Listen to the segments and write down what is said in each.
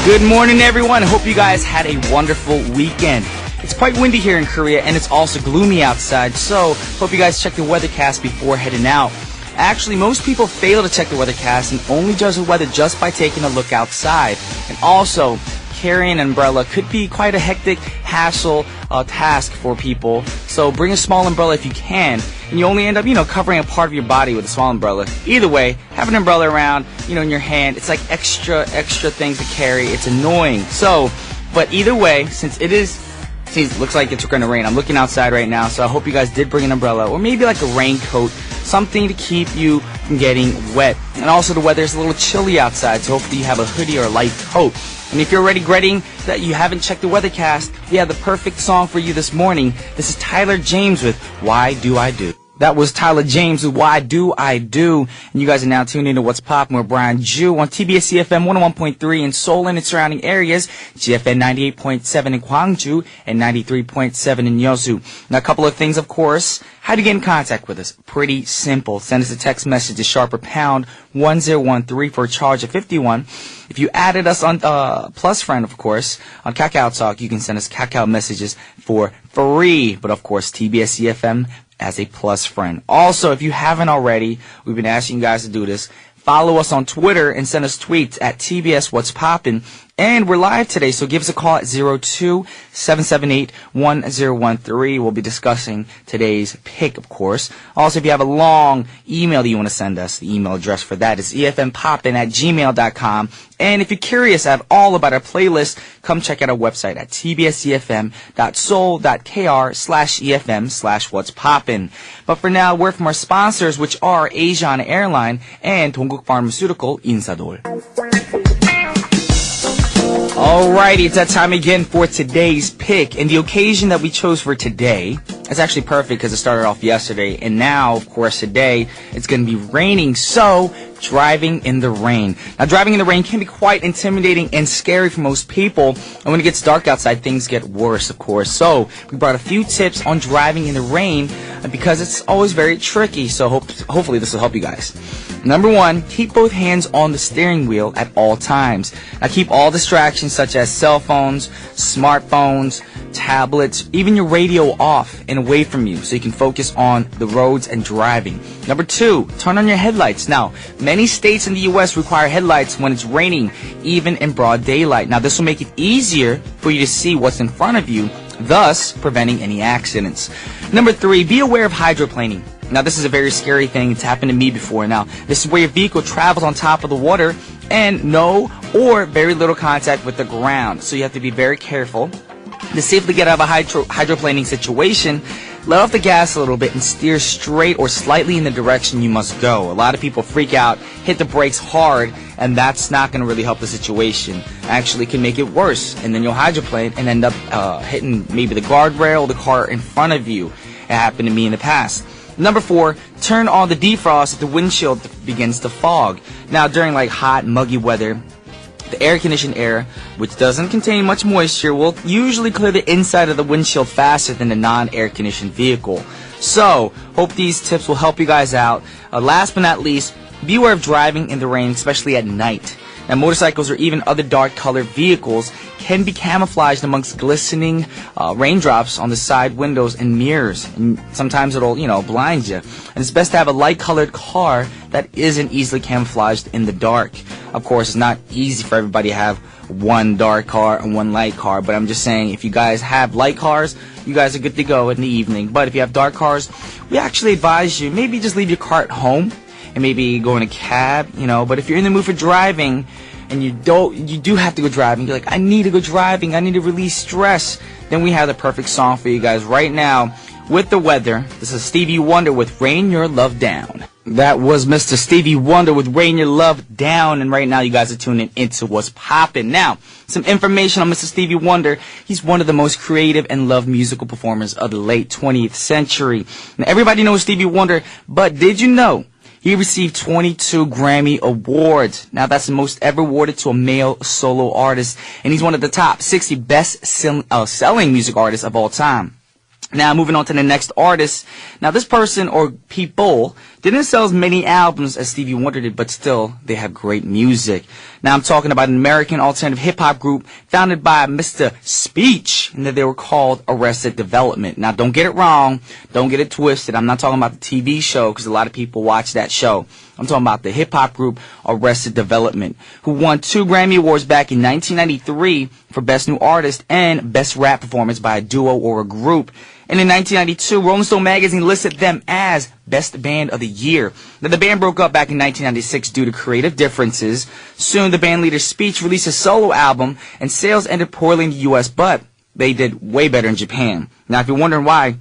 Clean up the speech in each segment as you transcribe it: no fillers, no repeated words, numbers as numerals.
Good morning, everyone. Hope you guys had a wonderful weekend. It's quite windy here in Korea, and it's also gloomy outside, so hope you guys check the weathercast before heading out. Actually, most people fail to check the weathercast and only judge the weather just by taking a look outside. And also, carrying an umbrella could be quite a hectic hassle task for people. So bring a small umbrella if you can, and you only end up, covering a part of your body with a small umbrella. Either way, have an umbrella around, in your hand. It's like extra things to carry. It's annoying. But either way, since it looks like it's going to rain. I'm looking outside right now, so I hope you guys did bring an umbrella or maybe like a raincoat, something to keep you from getting wet. And also the weather is a little chilly outside, so hopefully you have a hoodie or a light coat. And if you're already regretting that you haven't checked the weathercast, we have the perfect song for you this morning. This is Tyler James with Why Do I Do. That was Tyler James with Why Do I Do. And you guys are now tuned into What's Poppin' with Brian Ju on TBS efm 101.3 in Seoul and its surrounding areas, GFN 98.7 in Gwangju, and 93.7 in Yeosu. Now, a couple of things, of course. How to get in contact with us? Pretty simple. Send us a text message to sharper pound 1013 for a charge of 51. If you added us on Plus Friend, of course, on Kakao Talk, you can send us Kakao messages for free. But, of course, TBS efm as a Plus Friend. Also, if you haven't already, we've been asking you guys to do this. Follow us on Twitter and send us tweets at TBS What's Poppin'. And we're live today, so give us a call at 02-778-1013. We'll be discussing today's pick, of course. Also, if you have a long email that you want to send us, the email address for that is efmpoppin@gmail.com. And if you're curious at all about our playlist, come check out our website at tbsefm.soul.kr/efm/what's poppin'. But for now, word from our sponsors, which are Asian Airline and Dongguk Pharmaceutical Insadol. Alrighty, it's that time again for today's pick. And the occasion that we chose for today is actually perfect because it started off yesterday. And now, of course, today it's going to be raining. So, driving in the rain. Now, driving in the rain can be quite intimidating and scary for most people. And when it gets dark outside, things get worse, of course. So, we brought a few tips on driving in the rain because it's always very tricky. So, hopefully this will help you guys. Number one, keep both hands on the steering wheel at all times. Now, keep all distractions such as cell phones, smartphones, tablets, even your radio off and away from you so you can focus on the roads and driving. Number two, turn on your headlights. Now, many states in the U.S. require headlights when it's raining, even in broad daylight. Now, this will make it easier for you to see what's in front of you, thus preventing any accidents. Number three, be aware of hydroplaning. Now, this is a very scary thing. It's happened to me before. Now, this is where your vehicle travels on top of the water and no or very little contact with the ground. So you have to be very careful. To safely get out of a hydroplaning situation, let off the gas a little bit and steer straight or slightly in the direction you must go. A lot of people freak out, hit the brakes hard, and that's not going to really help the situation. Actually, it can make it worse, and then you'll hydroplane and end up hitting maybe the guardrail or the car in front of you. It happened to me in the past. Number four, turn on the defrost if the windshield begins to fog. Now, during like hot, muggy weather, the air-conditioned air, which doesn't contain much moisture, will usually clear the inside of the windshield faster than the non-air-conditioned vehicle. So, hope these tips will help you guys out. Last but not least, beware of driving in the rain, especially at night. Now, motorcycles or even other dark-colored vehicles can be camouflaged amongst glistening raindrops on the side windows and mirrors. And sometimes it'll, blind you. And it's best to have a light-colored car that isn't easily camouflaged in the dark. Of course, it's not easy for everybody to have one dark car and one light car. But I'm just saying, if you guys have light cars, you guys are good to go in the evening. But if you have dark cars, we actually advise you, maybe just leave your car at home and maybe go in a cab, But if you're in the mood for driving and you do have to go driving, you're like, I need to go driving, I need to release stress, then we have the perfect song for you guys right now with the weather. This is Stevie Wonder with Rain Your Love Down. That was Mr. Stevie Wonder with Rain Your Love Down, and right now you guys are tuning into What's Poppin'. Now, some information on Mr. Stevie Wonder. He's one of the most creative and loved musical performers of the late 20th century. Now, everybody knows Stevie Wonder, but did you know he received 22 Grammy Awards? Now, that's the most ever awarded to a male solo artist, and he's one of the top 60 best-selling music artists of all time. Now, moving on to the next artist. Now, this person or people didn't sell as many albums as Stevie Wonder did, but still, they have great music. Now, I'm talking about an American alternative hip-hop group founded by Mr. Speech, and that they were called Arrested Development. Now, don't get it wrong. Don't get it twisted. I'm not talking about the TV show, because a lot of people watch that show. I'm talking about the hip-hop group Arrested Development, who won 2 Grammy Awards back in 1993 for Best New Artist and Best Rap Performance by a duo or a group. And in 1992, Rolling Stone magazine listed them as Best Band of the Year. Now, the band broke up back in 1996 due to creative differences. Soon, the band leader's Speech released a solo album, and sales ended poorly in the U.S., but they did way better in Japan. Now, if you're wondering why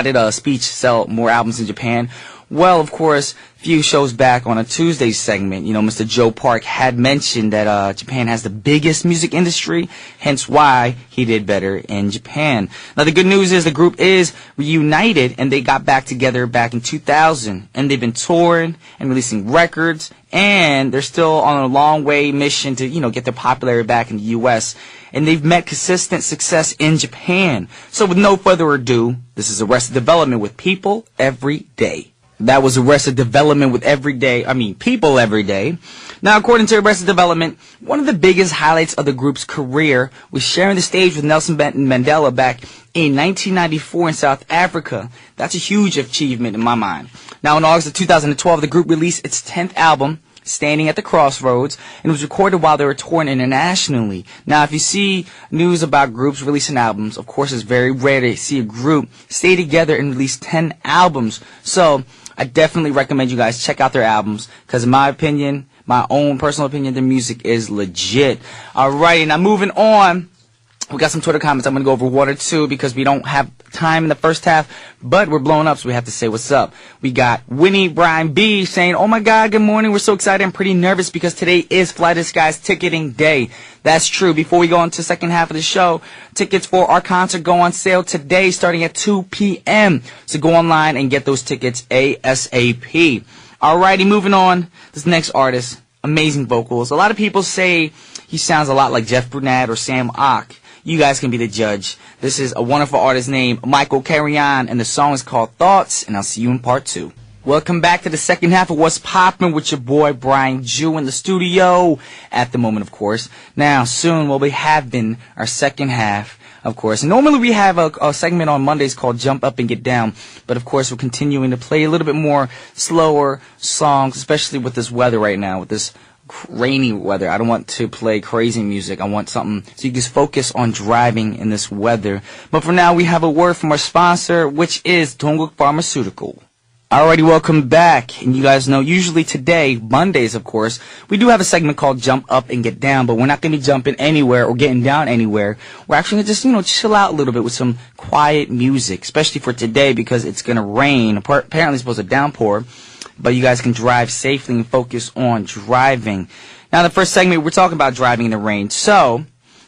did Speech sell more albums in Japan? Well, of course, a few shows back on a Tuesday segment, Mr. Joe Park had mentioned that Japan has the biggest music industry, hence why he did better in Japan. Now, the good news is the group is reunited, and they got back together back in 2000, and they've been touring and releasing records, and they're still on a long way mission to, get their popularity back in the U.S., and they've met consistent success in Japan. So with no further ado, this is Arrested Development with People Every Day. That was Arrested Development with People Every Day. Now, according to Arrested Development, one of the biggest highlights of the group's career was sharing the stage with Nelson Mandela back in 1994 in South Africa. That's a huge achievement in my mind. Now, in August of 2012, the group released its 10th album, Standing at the Crossroads, and it was recorded while they were touring internationally. Now, if you see news about groups releasing albums, of course, it's very rare to see a group stay together and release 10 albums. So, I definitely recommend you guys check out their albums, because in my opinion, my own personal opinion, their music is legit. Alrighty, now moving on. We got some Twitter comments. I'm going to go over 1 or 2 because we don't have time in the first half, but we're blowing up, so we have to say what's up. We got Winnie Brian B saying, "Oh my God, good morning. We're so excited. I'm pretty nervous because today is Fly to Sky's ticketing day." That's true. Before we go into the second half of the show, tickets for our concert go on sale today starting at 2 p.m. So go online and get those tickets ASAP. Alrighty, moving on. This next artist, amazing vocals. A lot of people say he sounds a lot like Jeff Brunette or Sam Ock. You guys can be the judge. This is a wonderful artist named Michael Carrion, and the song is called Thoughts, and I'll see you in part 2. Welcome back to the second half of What's Poppin' with your boy Brian Jew in the studio at the moment, of course. Now, soon we'll be having our second half, of course. And normally we have a segment on Mondays called Jump Up and Get Down, but of course we're continuing to play a little bit more slower songs, especially with this weather right now, with this rainy weather. I don't want to play crazy music. I want something so you can just focus on driving in this weather. But for now, we have a word from our sponsor, which is Dongguk Pharmaceutical. Alrighty, welcome back. And you guys know, usually today, Mondays, of course, we do have a segment called Jump Up and Get Down, but we're not going to be jumping anywhere or getting down anywhere. We're actually going to just, chill out a little bit with some quiet music, especially for today because it's going to rain. Apparently it's supposed to downpour. But you guys can drive safely and focus on driving. Now, in the first segment, we're talking about driving in the rain. So,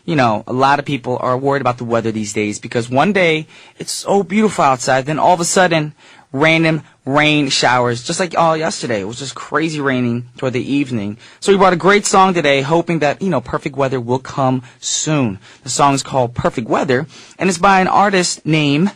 a lot of people are worried about the weather these days because one day it's so beautiful outside, then all of a sudden, random rain showers, just like yesterday. It was just crazy raining toward the evening. So we brought a great song today, hoping that, perfect weather will come soon. The song is called Perfect Weather, and it's by an artist named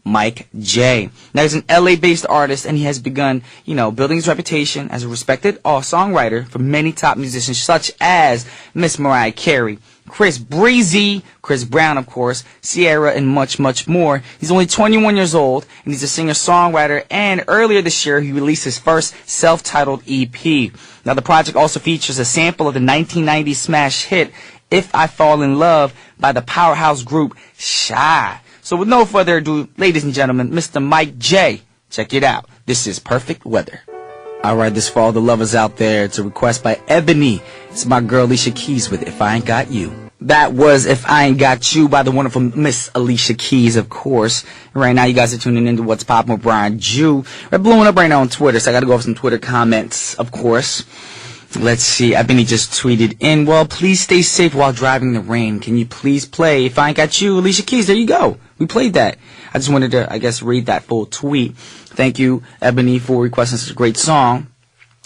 Mike J. Now, he's an LA-based artist, and he has begun, building his reputation as a respected songwriter for many top musicians such as Miss Mariah Carey, Chris Breezy, Chris Brown, of course, Sierra, and much, much more. He's only 21 years old, and he's a singer-songwriter, and earlier this year, he released his first self-titled EP. Now, the project also features a sample of the 1990 smash hit, If I Fall in Love, by the powerhouse group Shy. So with no further ado, ladies and gentlemen, Mr. Mike J. Check it out. This is Perfect Weather. Alright, this for all the lovers out there. It's a request by Ebony. It's my girl Alicia Keys with If I Ain't Got You. That was If I Ain't Got You by the wonderful Miss Alicia Keys, of course. And right now you guys are tuning into What's Poppin' with Brian Jew. We're blowing up right now on Twitter, so I gotta go over some Twitter comments, of course. Let's see, Ebony just tweeted in, well, please stay safe while driving in the rain. Can you please play If I Ain't Got You, Alicia Keys? There you go. We played that. I just wanted to, read that full tweet. Thank you, Ebony, for requesting such a great song.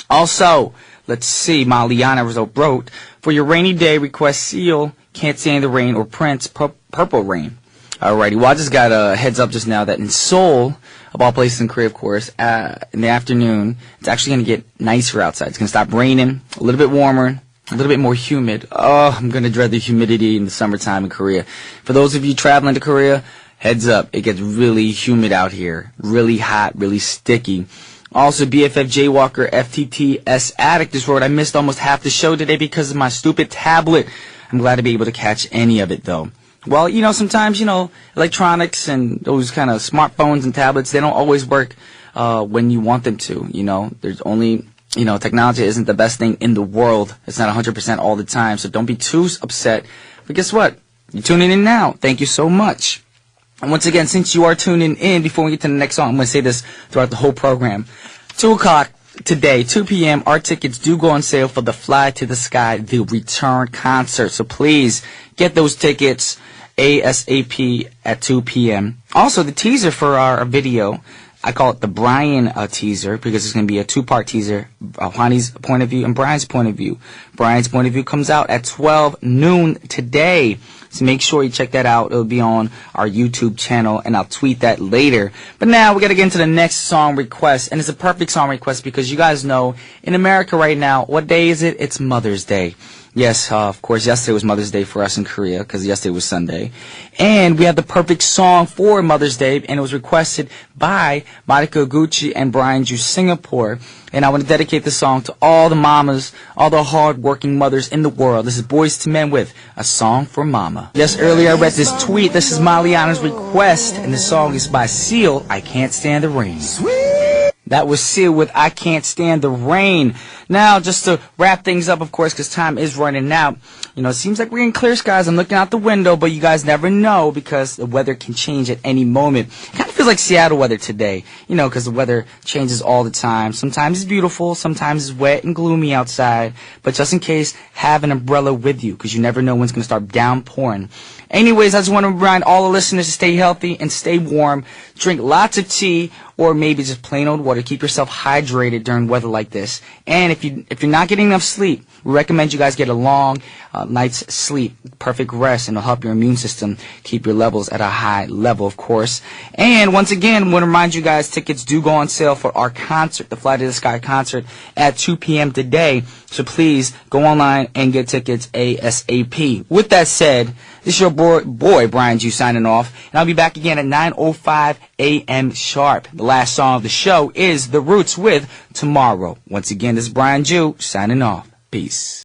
Also, let's see, Maliana wrote, for your rainy day, request Seal, Can't Stand the Rain, or Prince, Purple Rain. Alrighty, well I just got a heads up just now that in Seoul, of all places in Korea of course, in the afternoon, it's actually going to get nicer outside. It's going to stop raining, a little bit warmer, a little bit more humid. Oh, I'm going to dread the humidity in the summertime in Korea. For those of you traveling to Korea, heads up, it gets really humid out here, really hot, really sticky. Also, BFF Jaywalker FTTS Addict just wrote, I missed almost half the show today because of my stupid tablet. I'm glad to be able to catch any of it though. Well, sometimes, electronics and those kind of smartphones and tablets, they don't always work when you want them to, There's only, technology isn't the best thing in the world. It's not 100% all the time, so don't be too upset. But guess what? You're tuning in now. Thank you so much. And once again, since you are tuning in, before we get to the next song, I'm going to say this throughout the whole program. 2 o'clock today, 2 p.m., our tickets do go on sale for the Fly to the Sky, the return concert. So please get those tickets ASAP at 2 p.m. Also, the teaser for our video, I call it the Brian teaser because it's going to be a 2-part teaser, Juani's point of view and Brian's point of view. Brian's point of view comes out at 12 noon today. So make sure you check that out. It'll be on our YouTube channel, and I'll tweet that later. But now we got to get into the next song request, and it's a perfect song request because you guys know in America right now, what day is it? It's Mother's Day. Yes, of course, yesterday was Mother's Day for us in Korea because yesterday was Sunday. And we have the perfect song for Mother's Day, and it was requested by Mariko Gucci and Brian Ju Singapore. And I want to dedicate the song to all the mamas, all the hard-working mothers in the world. This is Boys to Men with A Song for Mama. Yes, earlier I read this tweet. This is Maliana's request, and the song is by Seal, I Can't Stand the Rain. That was Seal with I Can't Stand the Rain. Now, just to wrap things up, of course, because time is running out. It seems like we're in clear skies. I'm looking out the window, but you guys never know because the weather can change at any moment. It kind of feels like Seattle weather today, because the weather changes all the time. Sometimes it's beautiful, sometimes it's wet and gloomy outside. But just in case, have an umbrella with you because you never know when it's going to start downpouring. Anyways, I just want to remind all the listeners to stay healthy and stay warm. Drink lots of tea or maybe just plain old water. Keep yourself hydrated during weather like this. And if you're not getting enough sleep, we recommend you guys get a long night's sleep, perfect rest, and it'll help your immune system keep your levels at a high level, of course. And once again, I want to remind you guys, tickets do go on sale for our concert, the Fly to the Sky concert, at 2 p.m. today. So please go online and get tickets ASAP. With that said, this is your boy Brian Ju signing off, and I'll be back again at 9:05 a.m. sharp. The last song of the show is The Roots with Tomorrow. Once again, this is Brian Ju signing off. Peace.